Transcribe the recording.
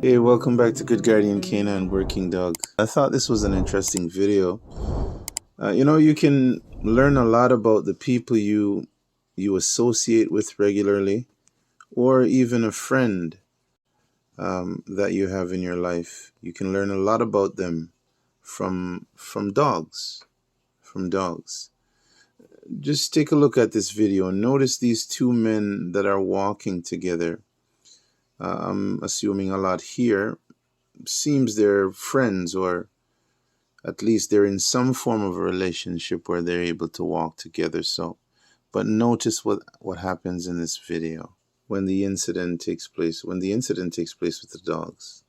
Hey, welcome back to Good Guardian Canine Working Dog. I thought this was an interesting video. You can learn a lot about the people you associate with regularly, or even a friend that you have in your life. You can learn a lot about them from dogs. From dogs. Just take a look at this video and notice these two men that are walking together. I'm assuming a lot here. Seems they're friends, or at least they're in some form of a relationship where they're able to walk together. But notice what happens in this video when the incident takes place with the dogs.